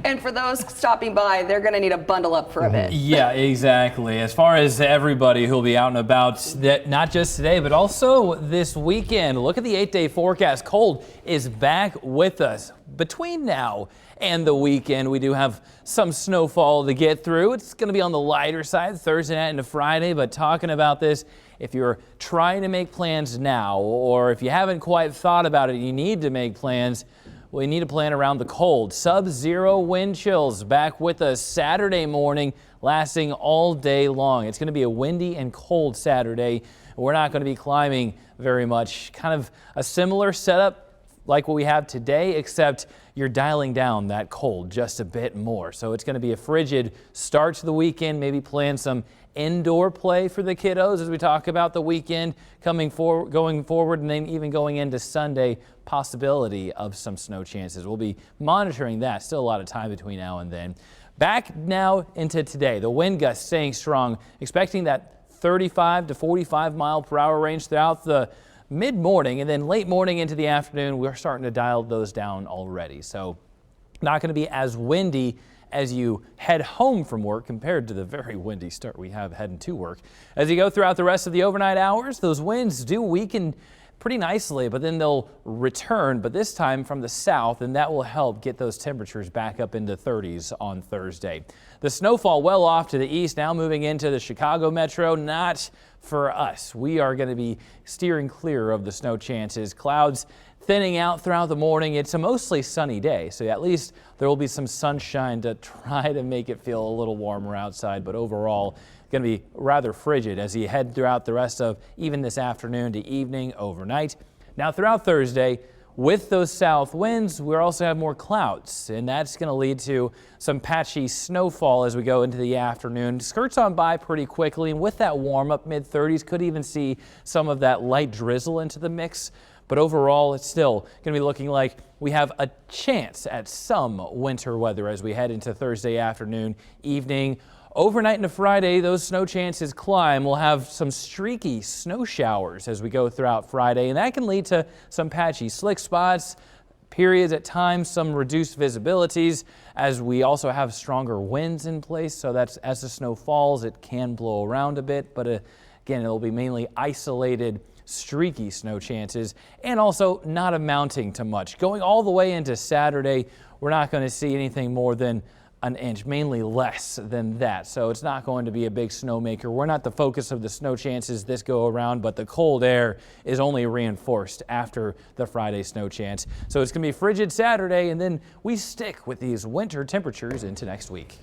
And for those stopping by, they're going to need to bundle up for a bit. Yeah, exactly. As far as everybody who'll be out and about, that not just today, but also this weekend. Look at the 8-day forecast. Cold is back with us. Between now and the weekend, we do have some snowfall to get through. It's going to be on the lighter side Thursday night into Friday, but talking about this, if you're trying to make plans now, or if you haven't quite thought about it, you need to make plans. Well, you need to plan around the cold. Sub-zero wind chills back with us Saturday morning, lasting all day long. It's going to be a windy and cold Saturday. We're not going to be climbing very much. Kind of a similar setup like what we have today, except you're dialing down that cold just a bit more. So it's going to be a frigid start to the weekend. Maybe plan some indoor play for the kiddos as we talk about the weekend going forward, and then even going into Sunday, possibility of some snow chances. We'll be monitoring that. Still a lot of time between now and then. Back now into today, the wind gusts staying strong, expecting that 35 to 45 mile per hour range throughout the mid-morning, and then late morning into the afternoon, we're starting to dial those down already. So not going to be as windy as you head home from work compared to the very windy start we have heading to work. As you go throughout the rest of the overnight hours, those winds do weaken pretty nicely, but then they'll return, but this time from the south, and that will help get those temperatures back up into 30s on Thursday. The snowfall well off to the east, now moving into the Chicago metro. Not for us. We are going to be steering clear of the snow chances. Clouds thinning out throughout the morning. It's a mostly sunny day, so at least there will be some sunshine to try to make it feel a little warmer outside, but overall going to be rather frigid as you head throughout the rest of even this afternoon to evening, overnight. Now throughout Thursday, with those south winds, we also have more clouds, and that's going to lead to some patchy snowfall as we go into the afternoon. Skirts on by pretty quickly, and with that warm up mid-30s, could even see some of that light drizzle into the mix. But overall, it's still going to be looking like we have a chance at some winter weather as we head into Thursday afternoon, evening. Overnight into Friday, those snow chances climb. We'll have some streaky snow showers as we go throughout Friday, and that can lead to some patchy slick spots, periods at times, some reduced visibilities, as we also have stronger winds in place. So that's as the snow falls, it can blow around a bit, but again, it'll be mainly isolated streaky snow chances, and also not amounting to much. Going all the way into Saturday, we're not going to see anything more than an inch, mainly less than that. So it's not going to be a big snowmaker. We're not the focus of the snow chances this go around, but the cold air is only reinforced after the Friday snow chance. So it's going to be frigid Saturday, and then we stick with these winter temperatures into next week.